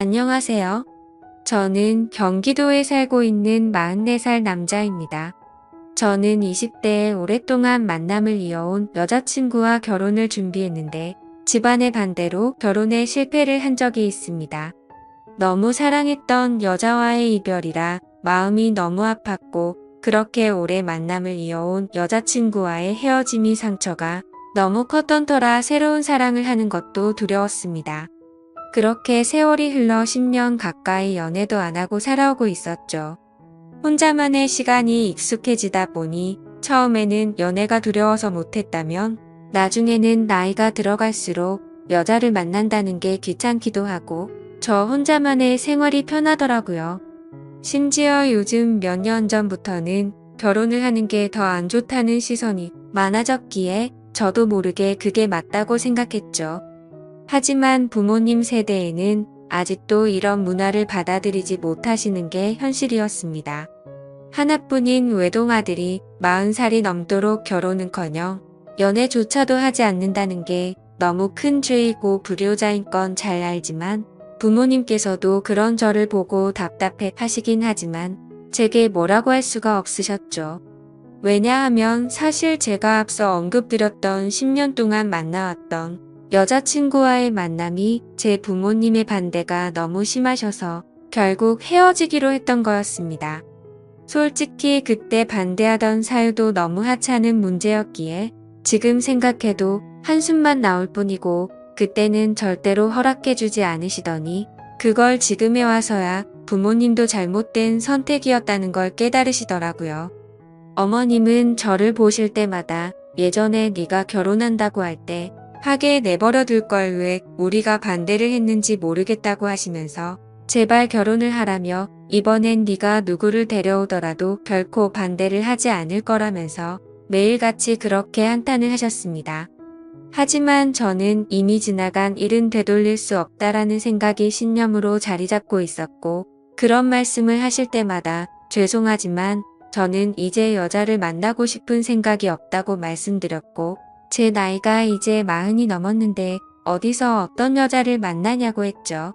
안녕하세요. 저는 경기도에 살고 있는 44살 남자입니다. 저는 20대에 오랫동안 만남을 이어온 여자친구와 결혼을 준비했는데 집안의 반대로 결혼에 실패를 한 적이 있습니다. 너무 사랑했던 여자와의 이별이라 마음이 너무 아팠고 그렇게 오래 만남을 이어온 여자친구와의 헤어짐이 상처가 너무 컸던 터라 새로운 사랑을 하는 것도 두려웠습니다. 그렇게 세월이 흘러 10년 가까이 연애도 안 하고 살아오고 있었죠. 혼자만의 시간이 익숙해지다 보니 처음에는 연애가 두려워서 못했다면 나중에는 나이가 들어갈수록 여자를 만난다는 게 귀찮기도 하고 저 혼자만의 생활이 편하더라고요. 심지어 요즘 몇 년 전부터는 결혼을 하는 게 더 안 좋다는 시선이 많아졌기에 저도 모르게 그게 맞다고 생각했죠. 하지만 부모님 세대에는 아직도 이런 문화를 받아들이지 못하시는 게 현실이었습니다. 하나뿐인 외동아들이 40살이 넘도록 결혼은커녕 연애조차도 하지 않는다는 게 너무 큰 죄이고 불효자인 건 잘 알지만 부모님께서도 그런 저를 보고 답답해 하시긴 하지만 제게 뭐라고 할 수가 없으셨죠. 왜냐하면 사실 제가 앞서 언급드렸던 10년 동안 만나왔던 여자친구와의 만남이 제 부모님의 반대가 너무 심하셔서 결국 헤어지기로 했던 거였습니다. 솔직히 그때 반대하던 사유도 너무 하찮은 문제였기에 지금 생각해도 한숨만 나올 뿐이고 그때는 절대로 허락해주지 않으시더니 그걸 지금에 와서야 부모님도 잘못된 선택이었다는 걸 깨달으시더라고요. 어머님은 저를 보실 때마다 예전에 네가 결혼한다고 할 때 하게 내버려 둘 걸 왜 우리가 반대를 했는지 모르겠다고 하시면서 제발 결혼을 하라며 이번엔 네가 누구를 데려오더라도 결코 반대를 하지 않을 거라면서 매일같이 그렇게 한탄을 하셨습니다. 하지만 저는 이미 지나간 일은 되돌릴 수 없다라는 생각이 신념으로 자리 잡고 있었고 그런 말씀을 하실 때마다 죄송하지만 저는 이제 여자를 만나고 싶은 생각이 없다고 말씀드렸고 제 나이가 이제 40이 넘었는데 어디서 어떤 여자를 만나냐고 했죠.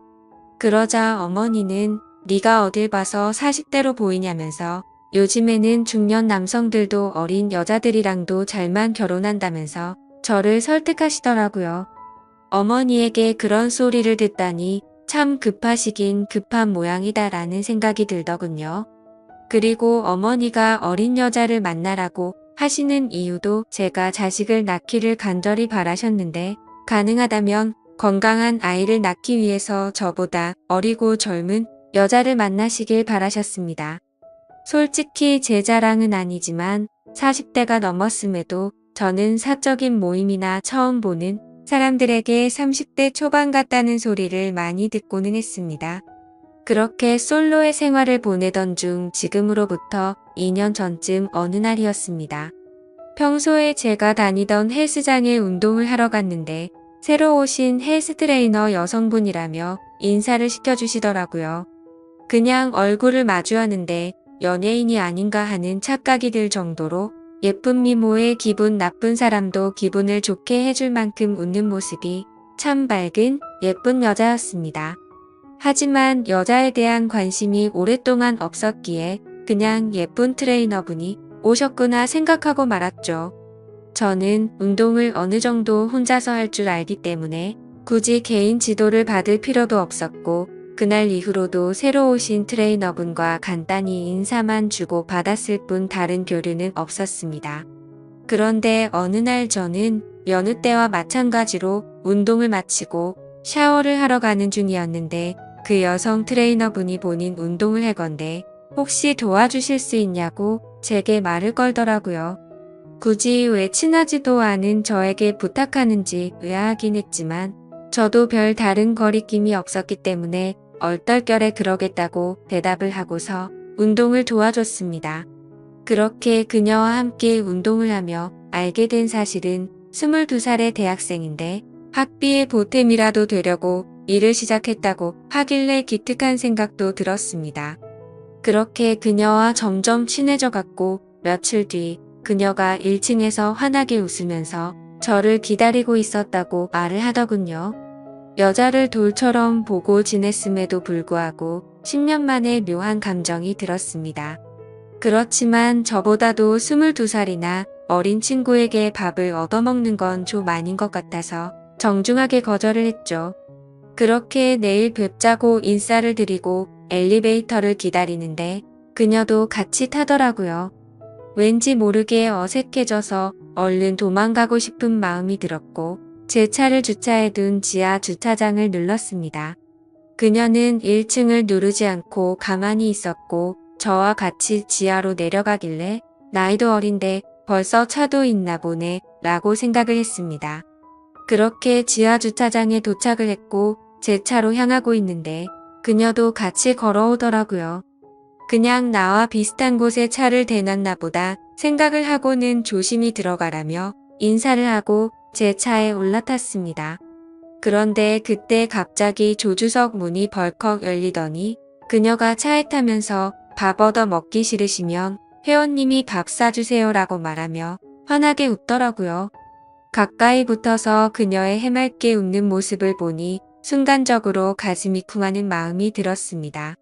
그러자 어머니는 네가 어딜 봐서 40대로 보이냐면서 요즘에는 중년 남성들도 어린 여자들이랑도 잘만 결혼한다면서 저를 설득하시더라고요. 어머니에게 그런 소리를 듣다니 참 급하시긴 급한 모양이다라는 생각이 들더군요. 그리고 어머니가 어린 여자를 만나라고 하시는 이유도 제가 자식을 낳기를 간절히 바라셨는데 가능하다면 건강한 아이를 낳기 위해서 저보다 어리고 젊은 여자를 만나시길 바라셨습니다. 솔직히 제 자랑은 아니지만 40대가 넘었음에도 저는 사적인 모임이나 처음 보는 사람들에게 30대 초반 같다는 소리를 많이 듣고는 했습니다. 그렇게 솔로의 생활을 보내던 중 지금으로부터 2년 전쯤 어느 날이었습니다. 평소에 제가 다니던 헬스장에 운동을 하러 갔는데 새로 오신 헬스 트레이너 여성분이라며 인사를 시켜주시더라고요. 그냥 얼굴을 마주하는데 연예인이 아닌가 하는 착각이 들 정도로 예쁜 미모에 기분 나쁜 사람도 기분을 좋게 해줄 만큼 웃는 모습이 참 밝은 예쁜 여자였습니다. 하지만 여자에 대한 관심이 오랫동안 없었기에 그냥 예쁜 트레이너분이 오셨구나 생각하고 말았죠. 저는 운동을 어느 정도 혼자서 할 줄 알기 때문에 굳이 개인 지도를 받을 필요도 없었고 그날 이후로도 새로 오신 트레이너분과 간단히 인사만 주고 받았을 뿐 다른 교류는 없었습니다. 그런데 어느 날 저는 여느 때와 마찬가지로 운동을 마치고 샤워를 하러 가는 중이었는데 그 여성 트레이너분이 본인 운동을 할 건데 혹시 도와주실 수 있냐고 제게 말을 걸더라고요. 굳이 왜 친하지도 않은 저에게 부탁하는지 의아하긴 했지만 저도 별 다른 거리낌이 없었기 때문에 얼떨결에 그러겠다고 대답을 하고서 운동을 도와줬습니다. 그렇게 그녀와 함께 운동을 하며 알게 된 사실은 22살의 대학생인데 학비의 보탬이라도 되려고 일을 시작했다고 하길래 기특한 생각도 들었습니다. 그렇게 그녀와 점점 친해져 갔고 며칠 뒤 그녀가 1층에서 환하게 웃으면서 저를 기다리고 있었다고 말을 하더군요. 여자를 돌처럼 보고 지냈음에도 불구하고 10년 만에 묘한 감정이 들었습니다. 그렇지만 저보다도 22살이나 어린 친구에게 밥을 얻어먹는 건 좀 아닌 것 같아서 정중하게 거절을 했죠. 그렇게 내일 뵙자고 인사를 드리고 엘리베이터를 기다리는데 그녀도 같이 타더라고요. 왠지 모르게 어색해져서 얼른 도망가고 싶은 마음이 들었고 제 차를 주차해둔 지하 주차장을 눌렀습니다. 그녀는 1층을 누르지 않고 가만히 있었고 저와 같이 지하로 내려가길래 나이도 어린데 벌써 차도 있나 보네 라고 생각을 했습니다. 그렇게 지하 주차장에 도착을 했고 제 차로 향하고 있는데 그녀도 같이 걸어오더라고요. 그냥 나와 비슷한 곳에 차를 대놨나 보다 생각을 하고는 조심히 들어가라며 인사를 하고 제 차에 올라탔습니다. 그런데 그때 갑자기 조주석 문이 벌컥 열리더니 그녀가 차에 타면서 밥 얻어 먹기 싫으시면 회원님이 밥 사주세요 라고 말하며 환하게 웃더라고요. 가까이 붙어서 그녀의 해맑게 웃는 모습을 보니 순간적으로 가슴이 쿵하는 마음이 들었습니다.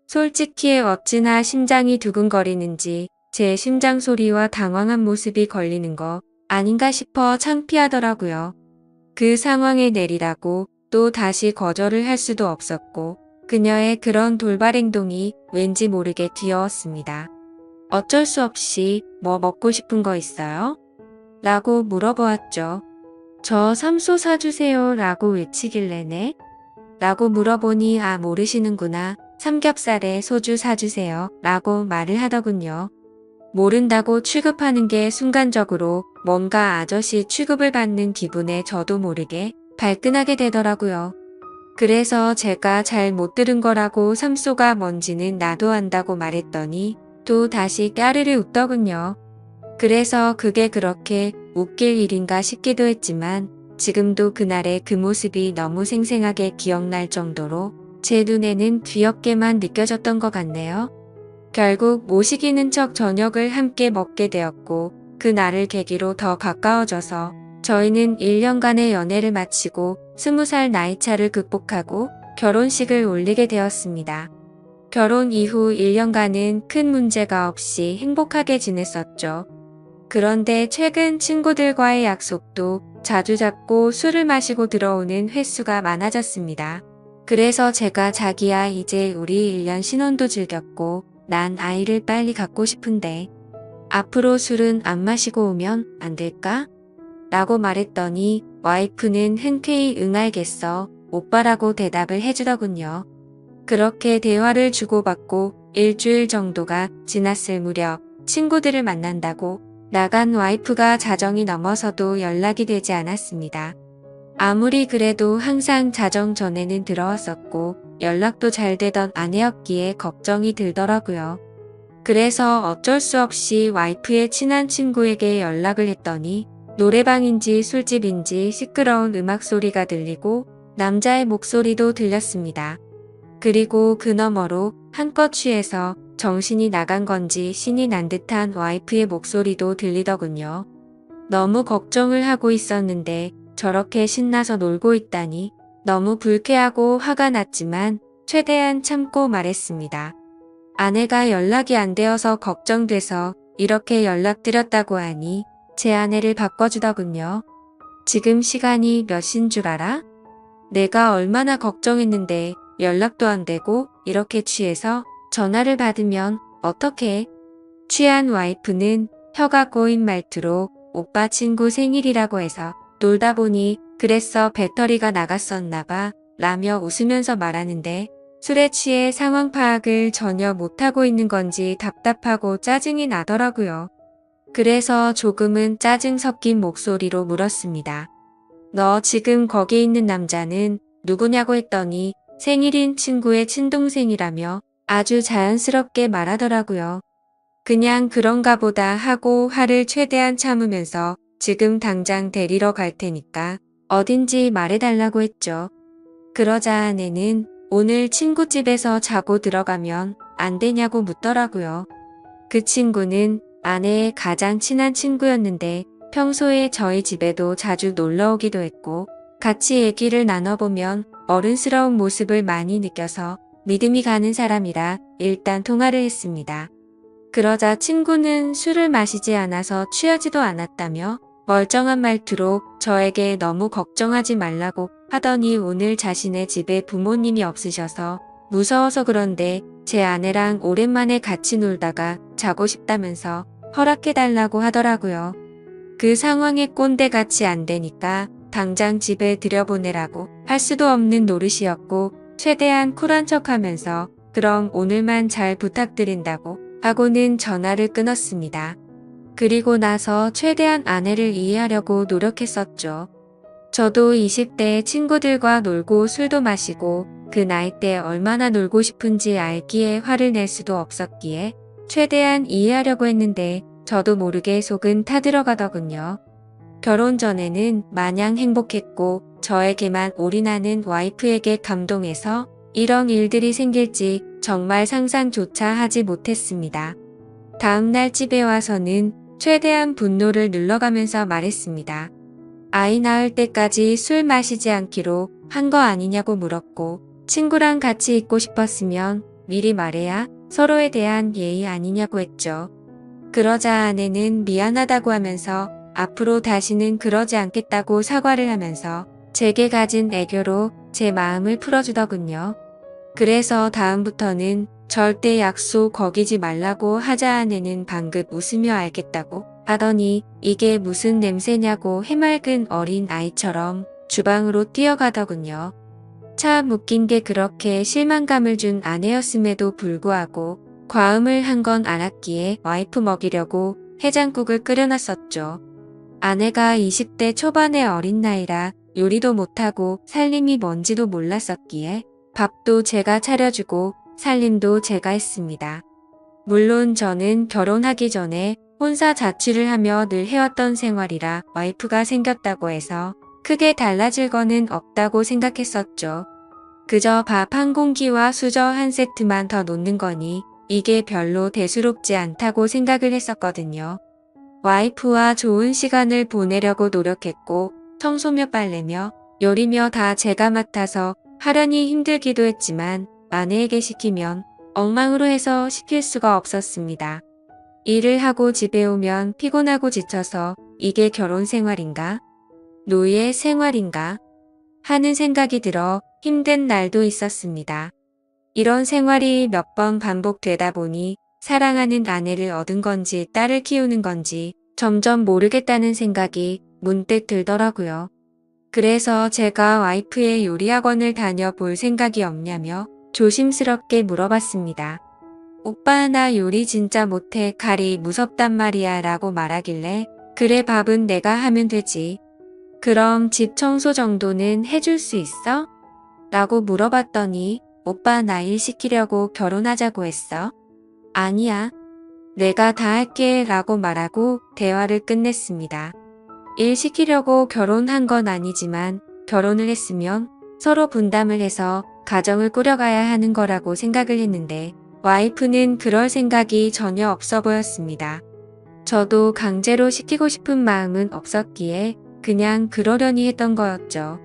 솔직히 어찌나 심장이 두근거리는지 제 심장 소리와 당황한 모습이 걸리는 거 아닌가 싶어 창피하더라고요. 그 상황에 내리라고 또 다시 거절을 할 수도 없었고 그녀의 그런 돌발 행동이 왠지 모르게 귀여웠습니다. 어쩔 수 없이 뭐 먹고 싶은 거 있어요? 라고 물어보았죠. 저 삼소 사주세요 라고 외치길래네? 라고 물어보니 아 모르시는구나. 삼겹살에 소주 사주세요 라고 말을 하더군요. 모른다고 취급하는 게 순간적으로 뭔가 아저씨 취급을 받는 기분에 저도 모르게 발끈하게 되더라고요. 그래서 제가 잘 못 들은 거라고 삼소가 뭔지는 나도 안다고 말했더니 또 다시 까르르 웃더군요. 그래서 그게 그렇게 웃길 일인가 싶기도 했지만 지금도 그날의 그 모습이 너무 생생하게 기억날 정도로 제 눈에는 귀엽게만 느껴졌던 것 같네요. 결국 모시기는 척 저녁을 함께 먹게 되었고 그날을 계기로 더 가까워져서 저희는 1년간의 연애를 마치고 20살 나이차를 극복하고 결혼식을 올리게 되었습니다. 결혼 이후 1년간은 큰 문제가 없이 행복하게 지냈었죠. 그런데 최근 친구들과의 약속도 자주 잡고 술을 마시고 들어오는 횟수가 많아졌습니다. 그래서 제가 자기야 이제 우리 1년 신혼도 즐겼고 난 아이를 빨리 갖고 싶은데 앞으로 술은 안 마시고 오면 안 될까? 라고 말했더니 와이프는 흔쾌히 응알겠어 오빠라고 대답을 해주더군요. 그렇게 대화를 주고받고 일주일 정도가 지났을 무렵 친구들을 만난다고 나간 와이프가 자정이 넘어서도 연락이 되지 않았습니다. 아무리 그래도 항상 자정 전에는 들어왔었고 연락도 잘 되던 아내였기에 걱정이 들더라고요. 그래서 어쩔 수 없이 와이프의 친한 친구에게 연락을 했더니 노래방인지 술집인지 시끄러운 음악 소리가 들리고 남자의 목소리도 들렸습니다. 그리고 그 너머로 한껏 취해서 정신이 나간 건지 신이 난 듯한 와이프의 목소리도 들리더군요. 너무 걱정을 하고 있었는데 저렇게 신나서 놀고 있다니 너무 불쾌하고 화가 났지만 최대한 참고 말했습니다. 아내가 연락이 안 되어서 걱정돼서 이렇게 연락드렸다고 하니 제 아내를 바꿔주더군요. 지금 시간이 몇 시인 줄 알아? 내가 얼마나 걱정했는데 연락도 안 되고 이렇게 취해서 전화를 받으면 어떡해? 취한 와이프는 혀가 꼬인 말투로 오빠 친구 생일이라고 해서 놀다 보니 그랬어 배터리가 나갔었나 봐 라며 웃으면서 말하는데 술에 취해 상황 파악을 전혀 못하고 있는 건지 답답하고 짜증이 나더라고요. 그래서 조금은 짜증 섞인 목소리로 물었습니다. 너 지금 거기 있는 남자는 누구냐고 했더니 생일인 친구의 친동생이라며 아주 자연스럽게 말하더라고요. 그냥 그런가 보다 하고 화를 최대한 참으면서 지금 당장 데리러 갈 테니까 어딘지 말해달라고 했죠. 그러자 아내는 오늘 친구 집에서 자고 들어가면 안 되냐고 묻더라고요. 그 친구는 아내의 가장 친한 친구였는데 평소에 저희 집에도 자주 놀러 오기도 했고 같이 얘기를 나눠보면 어른스러운 모습을 많이 느껴서 믿음이 가는 사람이라 일단 통화를 했습니다. 그러자 친구는 술을 마시지 않아서 취하지도 않았다며 멀쩡한 말투로 저에게 너무 걱정하지 말라고 하더니 오늘 자신의 집에 부모님이 없으셔서 무서워서 그런데 제 아내랑 오랜만에 같이 놀다가 자고 싶다면서 허락해달라고 하더라고요. 그 상황에 꼰대같이 안 되니까 당장 집에 들여보내라고 할 수도 없는 노릇이었고 최대한 쿨한 척하면서 그럼 오늘만 잘 부탁드린다고 하고는 전화를 끊었습니다. 그리고 나서 최대한 아내를 이해하려고 노력했었죠. 저도 20대 친구들과 놀고 술도 마시고 그 나이 때 얼마나 놀고 싶은지 알기에 화를 낼 수도 없었기에 최대한 이해하려고 했는데 저도 모르게 속은 타들어가더군요. 결혼 전에는 마냥 행복했고 저에게만 올인하는 와이프에게 감동해서 이런 일들이 생길지 정말 상상조차 하지 못했습니다. 다음날 집에 와서는 최대한 분노를 눌러가면서 말했습니다. 아이 낳을 때까지 술 마시지 않기로 한 거 아니냐고 물었고 친구랑 같이 있고 싶었으면 미리 말해야 서로에 대한 예의 아니냐고 했죠. 그러자 아내는 미안하다고 하면서 앞으로 다시는 그러지 않겠다고 사과를 하면서 제게 가진 애교로 제 마음을 풀어주더군요. 그래서 다음부터는 절대 약속 거기지 말라고 하자 아내는 방긋 웃으며 알겠다고 하더니 이게 무슨 냄새냐고 해맑은 어린 아이처럼 주방으로 뛰어가더군요. 참 웃긴 게 그렇게 실망감을 준 아내였음에도 불구하고 과음을 한 건 알았기에 와이프 먹이려고 해장국을 끓여놨었죠. 아내가 20대 초반의 어린 나이라 요리도 못하고 살림이 뭔지도 몰랐었기에 밥도 제가 차려주고 살림도 제가 했습니다. 물론 저는 결혼하기 전에 혼사 자취를 하며 늘 해왔던 생활이라 와이프가 생겼다고 해서 크게 달라질 거는 없다고 생각했었죠. 그저 밥 한 공기와 수저 한 세트만 더 놓는 거니 이게 별로 대수롭지 않다고 생각을 했었거든요. 와이프와 좋은 시간을 보내려고 노력했고 청소며 빨래며 요리며 다 제가 맡아서 하려니 힘들기도 했지만 아내에게 시키면 엉망으로 해서 시킬 수가 없었습니다. 일을 하고 집에 오면 피곤하고 지쳐서 이게 결혼 생활인가? 노예 생활인가? 하는 생각이 들어 힘든 날도 있었습니다. 이런 생활이 몇 번 반복되다 보니 사랑하는 아내를 얻은 건지 딸을 키우는 건지 점점 모르겠다는 생각이 문득 들더라고요. 그래서 제가 와이프의 요리학원을 다녀볼 생각이 없냐며 조심스럽게 물어봤습니다. 오빠 나 요리 진짜 못해 가리 무섭단 말이야 라고 말하길래 그래 밥은 내가 하면 되지. 그럼 집 청소 정도는 해줄 수 있어? 라고 물어봤더니 오빠 나 일 시키려고 결혼하자고 했어? 아니야. 내가 다 할게 라고 말하고 대화를 끝냈습니다. 일 시키려고 결혼한 건 아니지만 결혼을 했으면 서로 분담을 해서 가정을 꾸려가야 하는 거라고 생각을 했는데 와이프는 그럴 생각이 전혀 없어 보였습니다. 저도 강제로 시키고 싶은 마음은 없었기에 그냥 그러려니 했던 거였죠.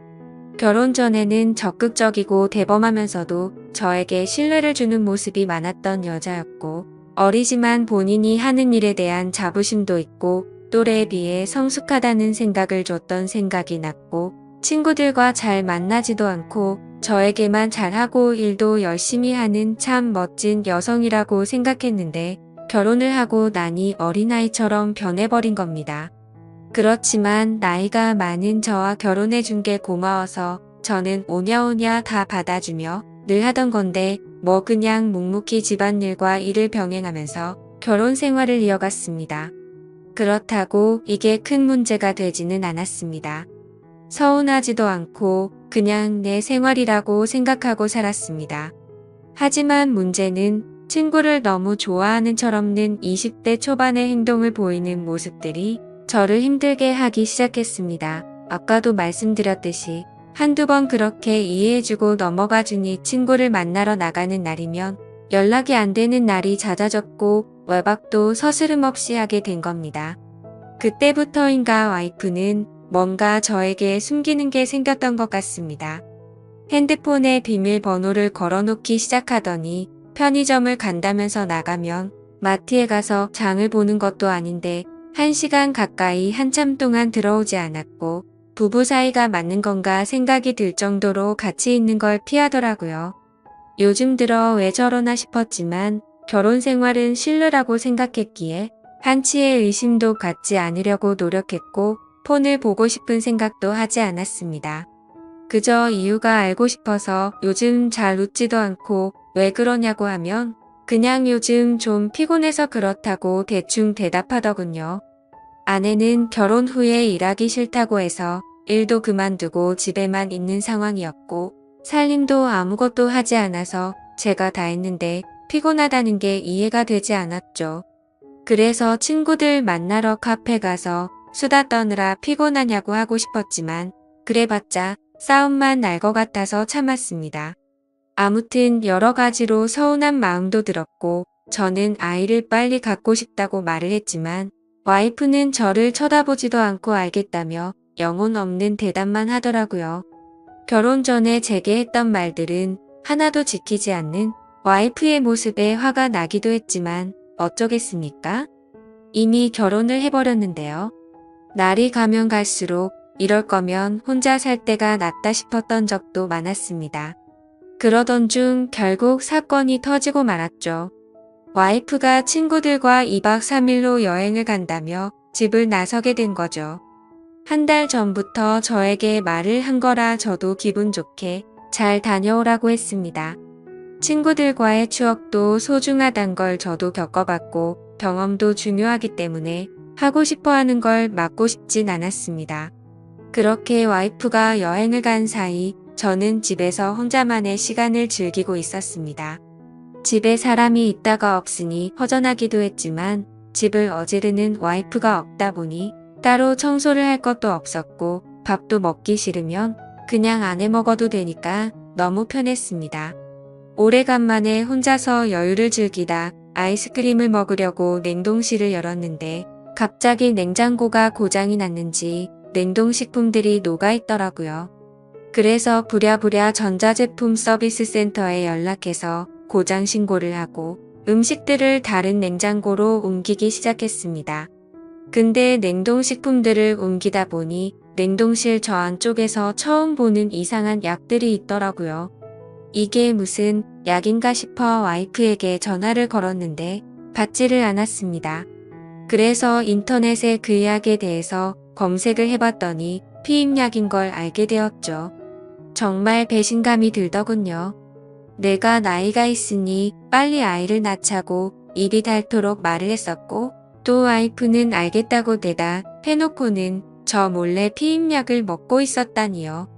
결혼 전에는 적극적이고 대범하면서도 저에게 신뢰를 주는 모습이 많았던 여자였고 어리지만 본인이 하는 일에 대한 자부심도 있고 또래에 비해 성숙하다는 생각을 줬던 생각이 났고 친구들과 잘 만나지도 않고 저에게만 잘하고 일도 열심히 하는 참 멋진 여성이라고 생각했는데 결혼을 하고 나니 어린아이처럼 변해버린 겁니다. 그렇지만 나이가 많은 저와 결혼해준 게 고마워서 저는 오냐오냐 다 받아주며 늘 하던 건데 뭐 그냥 묵묵히 집안일과 일을 병행하면서 결혼 생활을 이어갔습니다. 그렇다고 이게 큰 문제가 되지는 않았습니다. 서운하지도 않고 그냥 내 생활이라고 생각하고 살았습니다. 하지만 문제는 친구를 너무 좋아하는 철없는 20대 초반의 행동을 보이는 모습들이 저를 힘들게 하기 시작했습니다. 아까도 말씀드렸듯이 한두 번 그렇게 이해해주고 넘어가주니 친구를 만나러 나가는 날이면 연락이 안 되는 날이 잦아졌고 외박도 서스름없이 하게 된 겁니다. 그때부터인가 와이프는 뭔가 저에게 숨기는 게 생겼던 것 같습니다. 핸드폰에 비밀번호를 걸어놓기 시작하더니 편의점을 간다면서 나가면 마트에 가서 장을 보는 것도 아닌데 1시간 가까이 한참 동안 들어오지 않았고 부부 사이가 맞는 건가 생각이 들 정도로 같이 있는 걸 피하더라고요. 요즘 들어 왜 저러나 싶었지만 결혼 생활은 신뢰라고 생각했기에 한치의 의심도 갖지 않으려고 노력했고 폰을 보고 싶은 생각도 하지 않았습니다. 그저 이유가 알고 싶어서 요즘 잘 웃지도 않고 왜 그러냐고 하면 그냥 요즘 좀 피곤해서 그렇다고 대충 대답하더군요. 아내는 결혼 후에 일하기 싫다고 해서 일도 그만두고 집에만 있는 상황이었고 살림도 아무것도 하지 않아서 제가 다 했는데 피곤하다는 게 이해가 되지 않았죠. 그래서 친구들 만나러 카페 가서 수다 떠느라 피곤하냐고 하고 싶었지만 그래봤자 싸움만 날 것 같아서 참았습니다. 아무튼 여러 가지로 서운한 마음도 들었고 저는 아이를 빨리 갖고 싶다고 말을 했지만 와이프는 저를 쳐다보지도 않고 알겠다며 영혼 없는 대답만 하더라고요. 결혼 전에 제게 했던 말들은 하나도 지키지 않는 와이프의 모습에 화가 나기도 했지만 어쩌겠습니까? 이미 결혼을 해버렸는데요. 날이 가면 갈수록 이럴 거면 혼자 살 때가 낫다 싶었던 적도 많았습니다. 그러던 중 결국 사건이 터지고 말았죠. 와이프가 친구들과 2박 3일로 여행을 간다며 집을 나서게 된 거죠. 한 달 전부터 저에게 말을 한 거라 저도 기분 좋게 잘 다녀오라고 했습니다. 친구들과의 추억도 소중하단 걸 저도 겪어봤고 경험도 중요하기 때문에 하고 싶어 하는 걸 막고 싶진 않았습니다. 그렇게 와이프가 여행을 간 사이 저는 집에서 혼자만의 시간을 즐기고 있었습니다. 집에 사람이 있다가 없으니 허전하기도 했지만 집을 어지르는 와이프가 없다 보니 따로 청소를 할 것도 없었고 밥도 먹기 싫으면 그냥 안 해 먹어도 되니까 너무 편했습니다. 오래간만에 혼자서 여유를 즐기다 아이스크림을 먹으려고 냉동실을 열었는데 갑자기 냉장고가 고장이 났는지 냉동식품들이 녹아있더라고요. 그래서 부랴부랴 전자제품 서비스 센터에 연락해서 고장 신고를 하고 음식들을 다른 냉장고로 옮기기 시작했습니다. 근데 냉동식품들을 옮기다 보니 냉동실 저 안쪽에서 처음 보는 이상한 약들이 있더라고요. 이게 무슨 약인가 싶어 와이프에게 전화를 걸었는데 받지를 않았습니다. 그래서 인터넷에 그 약에 대해서 검색을 해봤더니 피임약인 걸 알게 되었죠. 정말 배신감이 들더군요. 내가 나이가 있으니 빨리 아이를 낳자고 입이 닳도록 말을 했었고 또 와이프는 알겠다고 대다 해놓고는 저 몰래 피임약을 먹고 있었다니요.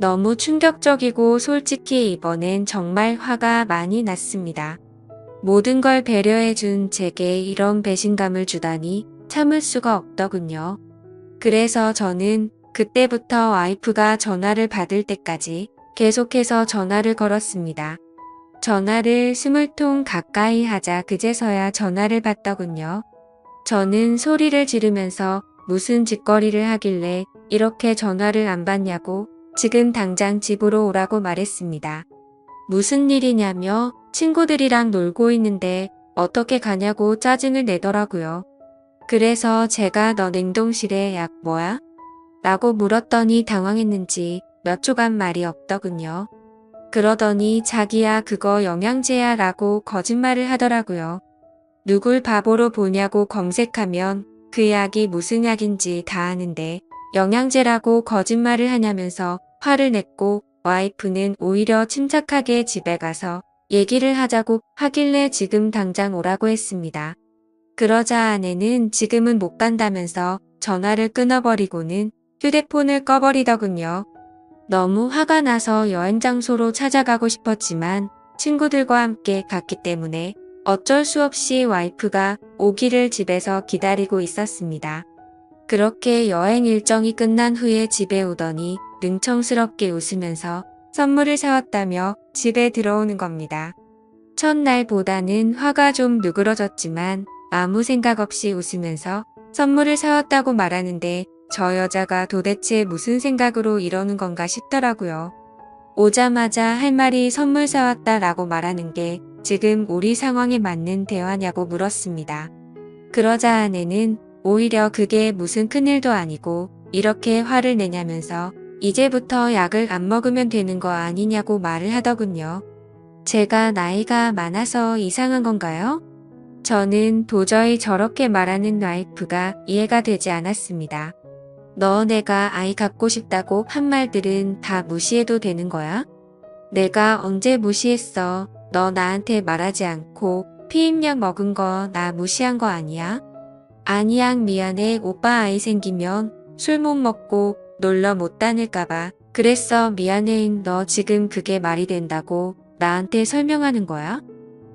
너무 충격적이고 솔직히 이번엔 정말 화가 많이 났습니다. 모든 걸 배려해준 제게 이런 배신감을 주다니 참을 수가 없더군요. 그래서 저는 그때부터 와이프가 전화를 받을 때까지 계속해서 전화를 걸었습니다. 전화를 20통 가까이 하자 그제서야 전화를 받더군요. 저는 소리를 지르면서 무슨 짓거리를 하길래 이렇게 전화를 안 받냐고 지금 당장 집으로 오라고 말했습니다. 무슨 일이냐며 친구들이랑 놀고 있는데 어떻게 가냐고 짜증을 내더라고요. 그래서 제가 너 냉동실에 약 뭐야? 라고 물었더니 당황했는지 몇 초간 말이 없더군요. 그러더니 자기야 그거 영양제야 라고 거짓말을 하더라고요. 누굴 바보로 보냐고 검색하면 그 약이 무슨 약인지 다 아는데 영양제라고 거짓말을 하냐면서 화를 냈고 와이프는 오히려 침착하게 집에 가서 얘기를 하자고 하길래 지금 당장 오라고 했습니다. 그러자 아내는 지금은 못 간다면서 전화를 끊어버리고는 휴대폰을 꺼버리더군요. 너무 화가 나서 여행 장소로 찾아가고 싶었지만 친구들과 함께 갔기 때문에 어쩔 수 없이 와이프가 오기를 집에서 기다리고 있었습니다. 그렇게 여행 일정이 끝난 후에 집에 오더니 능청스럽게 웃으면서 선물을 사왔다며 집에 들어오는 겁니다. 첫날보다는 화가 좀 누그러졌지만 아무 생각 없이 웃으면서 선물을 사왔다고 말하는데 저 여자가 도대체 무슨 생각으로 이러는 건가 싶더라고요. 오자마자 할 말이 선물 사왔다 라고 말하는 게 지금 우리 상황에 맞는 대화냐고 물었습니다. 그러자 아내는 오히려 그게 무슨 큰일도 아니고 이렇게 화를 내냐면서 이제부터 약을 안 먹으면 되는 거 아니냐고 말을 하더군요. 제가 나이가 많아서 이상한 건가요? 저는 도저히 저렇게 말하는 와이프가 이해가 되지 않았습니다. 너 내가 아이 갖고 싶다고 한 말들은 다 무시해도 되는 거야? 내가 언제 무시했어? 너 나한테 말하지 않고 피임약 먹은 거 나 무시한 거 아니야? 아니야 미안해 오빠 아이 생기면 술 못 먹고 놀러 못 다닐까봐 그랬어 미안해 너 지금 그게 말이 된다고 나한테 설명하는 거야?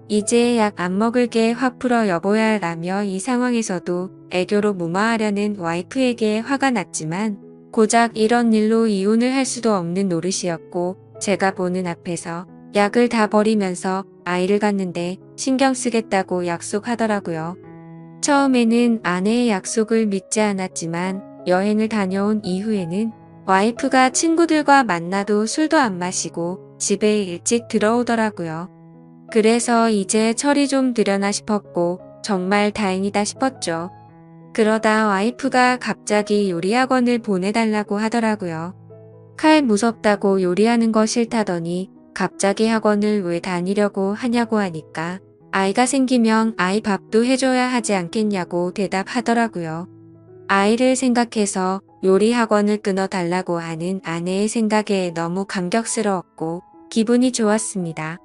이제 약 안 먹을게 확 풀어 여보야 라며 이 상황에서도 애교로 무마하려는 와이프에게 화가 났지만 고작 이런 일로 이혼을 할 수도 없는 노릇이었고 제가 보는 앞에서 약을 다 버리면서 아이를 갖는데 신경 쓰겠다고 약속하더라고요. 처음에는 아내의 약속을 믿지 않았지만 여행을 다녀온 이후에는 와이프가 친구들과 만나도 술도 안 마시고 집에 일찍 들어오더라고요. 그래서 이제 철이 좀 들여나 싶었고 정말 다행이다 싶었죠. 그러다 와이프가 갑자기 요리학원을 보내달라고 하더라고요. 칼 무섭다고 요리하는 거 싫다더니 갑자기 학원을 왜 다니려고 하냐고 하니까 아이가 생기면 아이 밥도 해줘야 하지 않겠냐고 대답하더라고요. 아이를 생각해서 요리 학원을 끊어달라고 하는 아내의 생각에 너무 감격스러웠고 기분이 좋았습니다.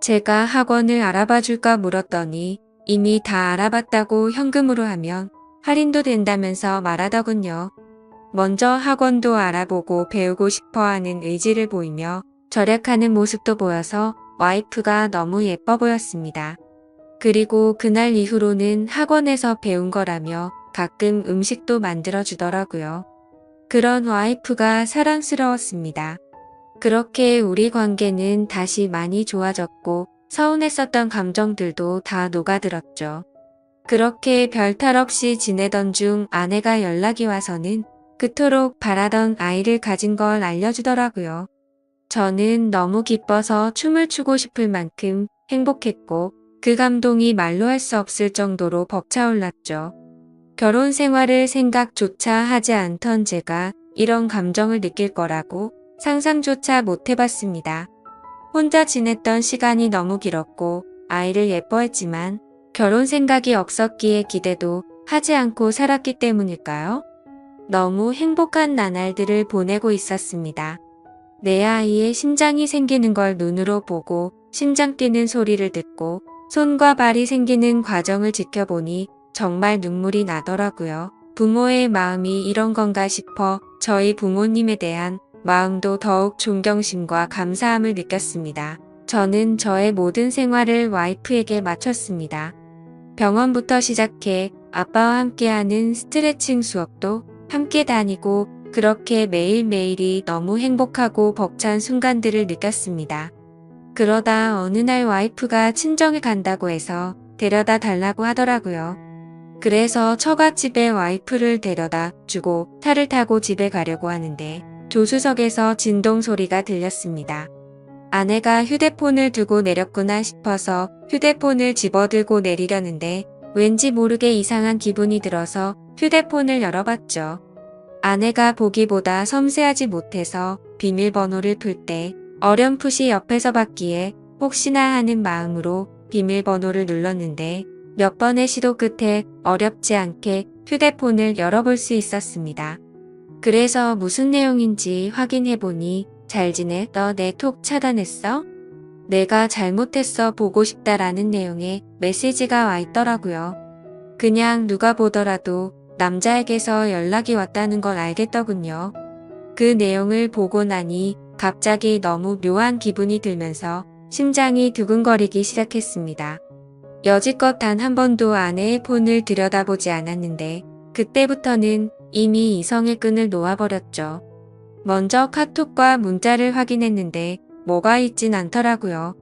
제가 학원을 알아봐 줄까 물었더니 이미 다 알아봤다고 현금으로 하면 할인도 된다면서 말하더군요. 먼저 학원도 알아보고 배우고 싶어 하는 의지를 보이며 절약하는 모습도 보여서 와이프가 너무 예뻐 보였습니다. 그리고 그날 이후로는 학원에서 배운 거라며 가끔 음식도 만들어 주더라고요. 그런 와이프가 사랑스러웠습니다. 그렇게 우리 관계는 다시 많이 좋아졌고 서운했었던 감정들도 다 녹아들었죠. 그렇게 별탈 없이 지내던 중 아내가 연락이 와서는 그토록 바라던 아이를 가진 걸 알려주더라고요. 저는 너무 기뻐서 춤을 추고 싶을 만큼 행복했고 그 감동이 말로 할 수 없을 정도로 벅차올랐죠. 결혼 생활을 생각조차 하지 않던 제가 이런 감정을 느낄 거라고 상상조차 못 해봤습니다. 혼자 지냈던 시간이 너무 길었고 아이를 예뻐했지만 결혼 생각이 없었기에 기대도 하지 않고 살았기 때문일까요? 너무 행복한 나날들을 보내고 있었습니다. 내 아이의 심장이 생기는 걸 눈으로 보고 심장 뛰는 소리를 듣고 손과 발이 생기는 과정을 지켜보니 정말 눈물이 나더라고요. 부모의 마음이 이런 건가 싶어 저희 부모님에 대한 마음도 더욱 존경심과 감사함을 느꼈습니다. 저는 저의 모든 생활을 와이프에게 마쳤습니다. 병원부터 시작해 아빠와 함께하는 스트레칭 수업도 함께 다니고 그렇게 매일매일이 너무 행복하고 벅찬 순간들을 느꼈습니다. 그러다 어느 날 와이프가 친정에 간다고 해서 데려다 달라고 하더라고요. 그래서 처갓집에 와이프를 데려다 주고 차를 타고 집에 가려고 하는데 조수석에서 진동 소리가 들렸습니다. 아내가 휴대폰을 두고 내렸구나 싶어서 휴대폰을 집어들고 내리려는데 왠지 모르게 이상한 기분이 들어서 휴대폰을 열어봤죠. 아내가 보기보다 섬세하지 못해서 비밀번호를 풀 때 어렴풋이 옆에서 봤기에 혹시나 하는 마음으로 비밀번호를 눌렀는데 몇 번의 시도 끝에 어렵지 않게 휴대폰을 열어볼 수 있었습니다. 그래서 무슨 내용인지 확인해보니 잘 지내? 너 내 톡 차단했어? 내가 잘못했어 보고 싶다라는 내용의 메시지가 와 있더라고요. 그냥 누가 보더라도 남자에게서 연락이 왔다는 걸 알겠더군요. 그 내용을 보고 나니 갑자기 너무 묘한 기분이 들면서 심장이 두근거리기 시작했습니다. 여지껏 단 한 번도 아내의 폰을 들여다보지 않았는데 그때부터는 이미 이성의 끈을 놓아버렸죠. 먼저 카톡과 문자를 확인했는데 뭐가 있진 않더라고요.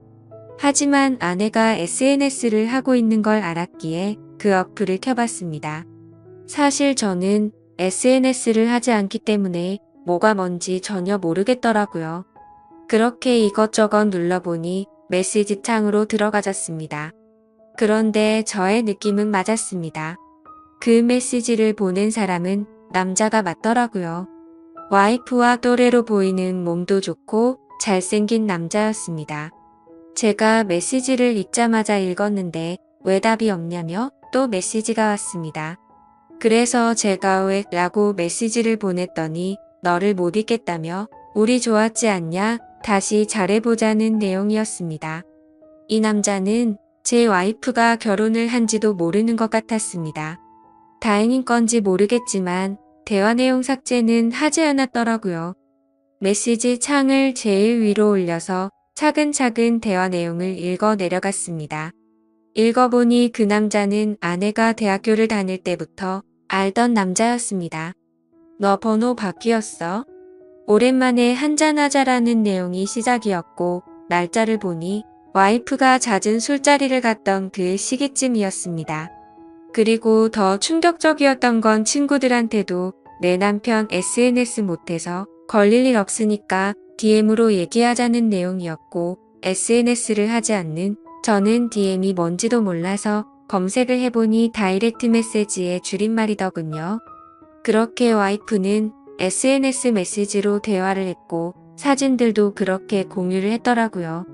하지만 아내가 SNS를 하고 있는 걸 알았기에 그 어플을 켜봤습니다. 사실 저는 SNS를 하지 않기 때문에 뭐가 뭔지 전혀 모르겠더라고요. 그렇게 이것저것 눌러보니 메시지 창으로 들어가졌습니다. 그런데 저의 느낌은 맞았습니다. 그 메시지를 보낸 사람은 남자가 맞더라고요. 와이프와 또래로 보이는 몸도 좋고 잘생긴 남자였습니다. 제가 메시지를 읽자마자 읽었는데 왜 답이 없냐며 또 메시지가 왔습니다. 그래서 제가 왜 라고 메시지를 보냈더니 너를 못 잊겠다며 우리 좋았지 않냐 다시 잘해보자는 내용이었습니다. 이 남자는 제 와이프가 결혼을 한지도 모르는 것 같았습니다. 다행인 건지 모르겠지만 대화 내용 삭제는 하지 않았더라고요. 메시지 창을 제일 위로 올려서 차근차근 대화 내용을 읽어 내려갔습니다. 읽어보니 그 남자는 아내가 대학교를 다닐 때부터 알던 남자였습니다. 너 번호 바뀌었어? 오랜만에 한잔하자라는 내용이 시작이었고 날짜를 보니 와이프가 잦은 술자리를 갔던 그 시기쯤이었습니다. 그리고 더 충격적이었던 건 친구들한테도 내 남편 SNS 못해서 걸릴 일 없으니까 DM으로 얘기하자는 내용이었고 SNS를 하지 않는 저는 DM이 뭔지도 몰라서 검색을 해보니 다이렉트 메시지의 줄임말이더군요. 그렇게 와이프는 SNS 메시지로 대화를 했고 사진들도 그렇게 공유를 했더라고요.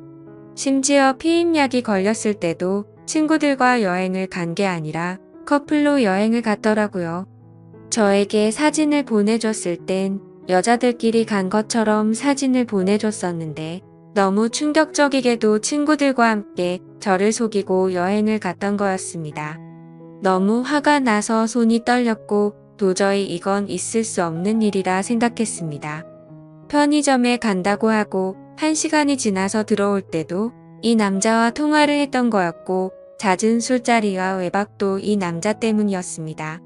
심지어 피임약이 걸렸을 때도 친구들과 여행을 간 게 아니라 커플로 여행을 갔더라고요. 저에게 사진을 보내줬을 땐 여자들끼리 간 것처럼 사진을 보내줬었는데 너무 충격적이게도 친구들과 함께 저를 속이고 여행을 갔던 거였습니다. 너무 화가 나서 손이 떨렸고 도저히 이건 있을 수 없는 일이라 생각했습니다. 편의점에 간다고 하고 1시간이 지나서 들어올 때도 이 남자와 통화를 했던 거였고 잦은 술자리와 외박도 이 남자 때문이었습니다.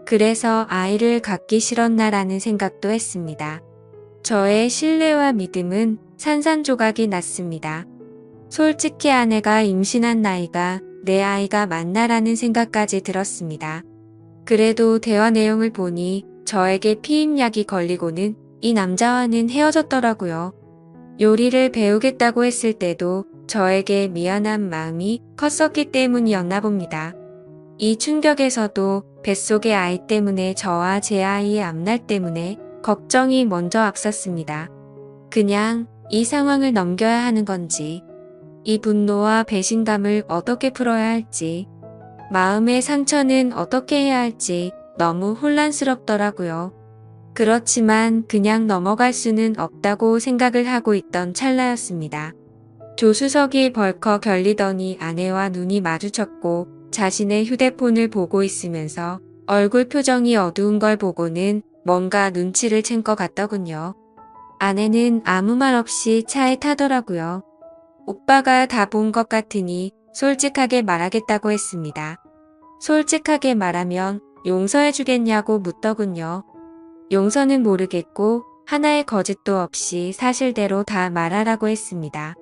그래서 아이를 갖기 싫었나라는 생각도 했습니다. 저의 신뢰와 믿음은 산산조각이 났습니다. 솔직히 아내가 임신한 나이가 내 아이가 맞나라는 생각까지 들었습니다. 그래도 대화 내용을 보니 저에게 피임약이 걸리고는 이 남자와는 헤어졌더라고요. 요리를 배우겠다고 했을 때도 저에게 미안한 마음이 컸었기 때문이었나 봅니다. 이 충격에서도 뱃속의 아이 때문에 저와 제 아이의 앞날 때문에 걱정이 먼저 앞섰습니다. 그냥 이 상황을 넘겨야 하는 건지, 이 분노와 배신감을 어떻게 풀어야 할지, 마음의 상처는 어떻게 해야 할지 너무 혼란스럽더라고요. 그렇지만 그냥 넘어갈 수는 없다고 생각을 하고 있던 찰나였습니다. 조수석이 벌컥 열리더니 아내와 눈이 마주쳤고 자신의 휴대폰을 보고 있으면서 얼굴 표정이 어두운 걸 보고는 뭔가 눈치를 챈 것 같더군요. 아내는 아무 말 없이 차에 타더라고요. 오빠가 다 본 것 같으니 솔직하게 말하겠다고 했습니다. 솔직하게 말하면 용서해주겠냐고 묻더군요. 용서는 모르겠고 하나의 거짓도 없이 사실대로 다 말하라고 했습니다.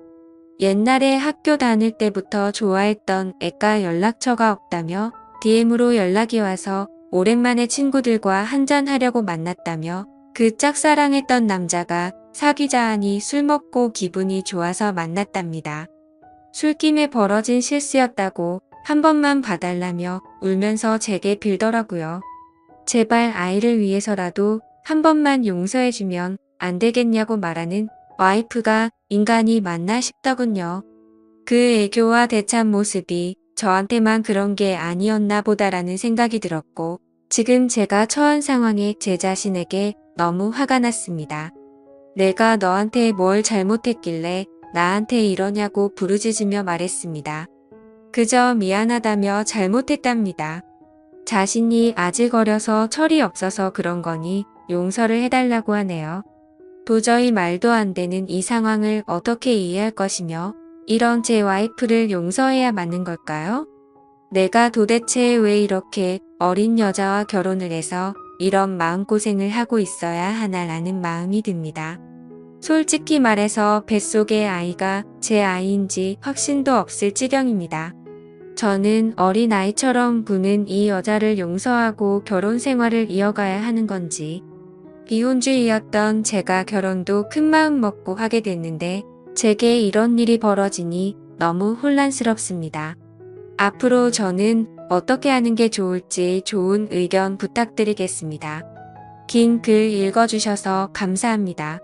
옛날에 학교 다닐 때부터 좋아했던 애가 연락처가 없다며 DM으로 연락이 와서 오랜만에 친구들과 한잔하려고 만났다며 그 짝사랑했던 남자가 사귀자 하니 술 먹고 기분이 좋아서 만났답니다. 술김에 벌어진 실수였다고 한 번만 봐달라며 울면서 제게 빌더라고요. 제발 아이를 위해서라도 한 번만 용서해주면 안 되겠냐고 말하는 와이프가 인간이 맞나 싶더군요. 그 애교와 대참 모습이 저한테만 그런 게 아니었나 보다라는 생각이 들었고 지금 제가 처한 상황에 제 자신에게 너무 화가 났습니다. 내가 너한테 뭘 잘못했길래 나한테 이러냐고 부르짖으며 말했습니다. 그저 미안하다며 잘못했답니다. 자신이 아직 어려서 철이 없어서 그런 거니 용서를 해달라고 하네요. 도저히 말도 안 되는 이 상황을 어떻게 이해할 것이며 이런 제 와이프를 용서해야 맞는 걸까요? 내가 도대체 왜 이렇게 어린 여자와 결혼을 해서 이런 마음고생을 하고 있어야 하나라는 마음이 듭니다. 솔직히 말해서 뱃속의 아이가 제 아이인지 확신도 없을 지경입니다. 저는 어린아이처럼 구는 이 여자를 용서하고 결혼 생활을 이어가야 하는 건지, 비혼주의였던 제가 결혼도 큰 마음 먹고 하게 됐는데 제게 이런 일이 벌어지니 너무 혼란스럽습니다. 앞으로 저는 어떻게 하는 게 좋을지 좋은 의견 부탁드리겠습니다. 긴 글 읽어주셔서 감사합니다.